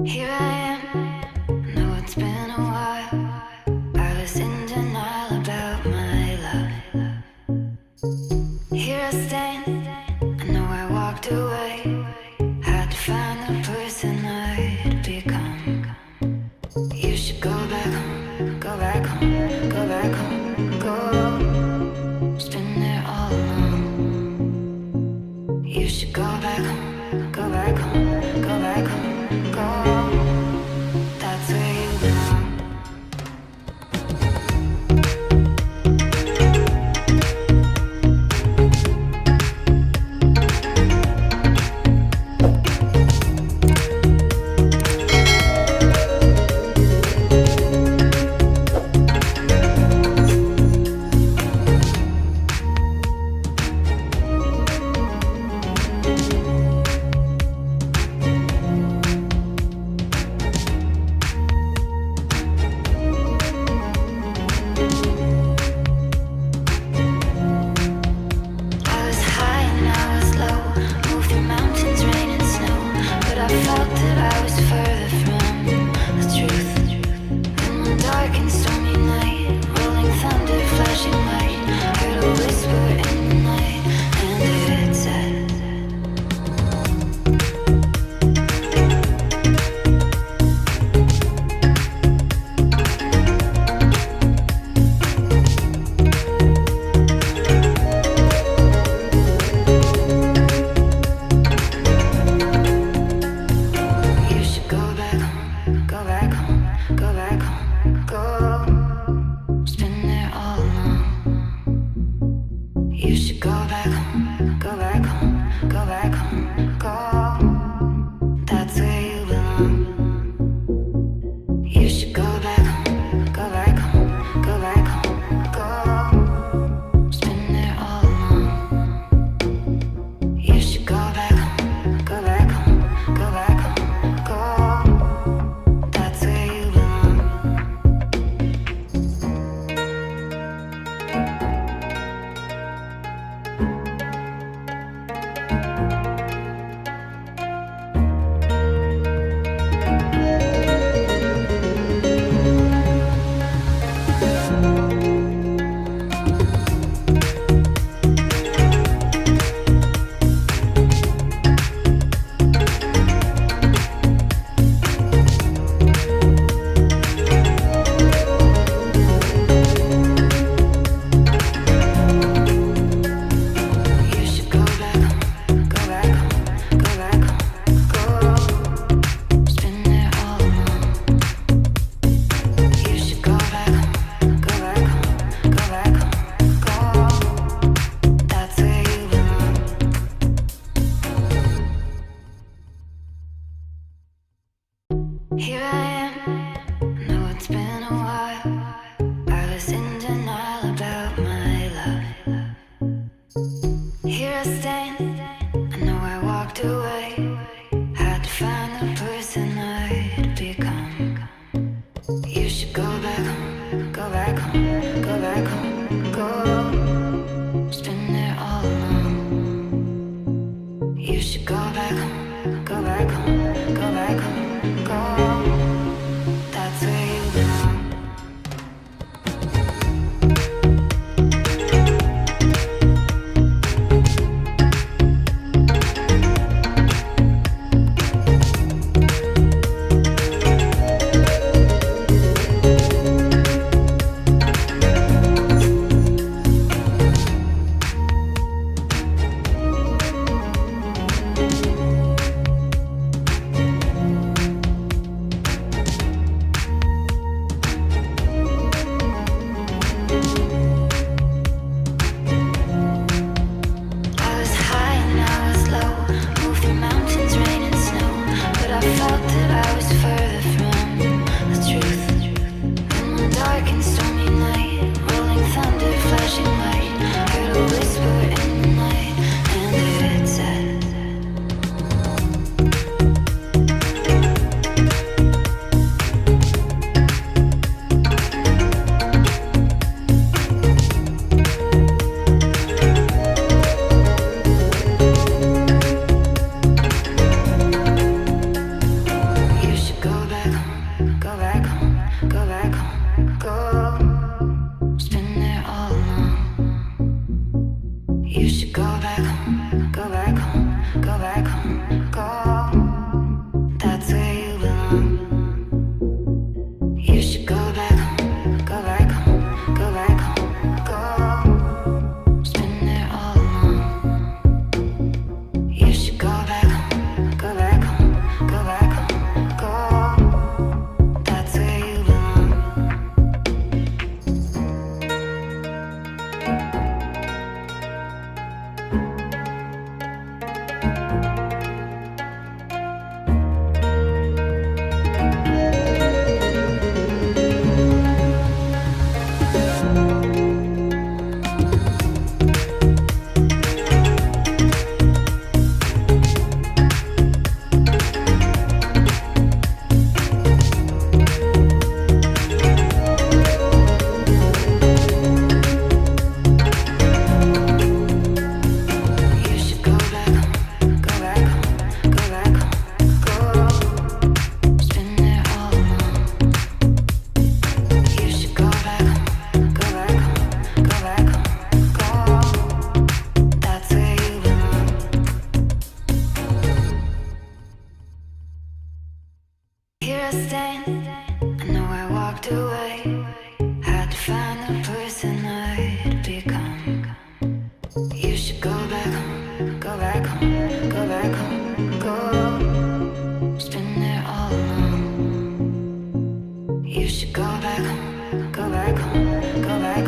Here I am, know it's been a while. I was in denial about my love. Here I stand, I know I walked away. Had to find the person I'd become. You should go back home, go back home, go back home, go. Just been there all along. You should go back home, go back home, go back home, go. That's where you belong. Here I am, know it's been a while. I was in denial about my love. Here I stand, I know I walked away. Had to find the person I'd become. You should go back home, go back home, go back home, go. Just been there all along. You should go back home, go back home, go back home, go. That's where you belong. go back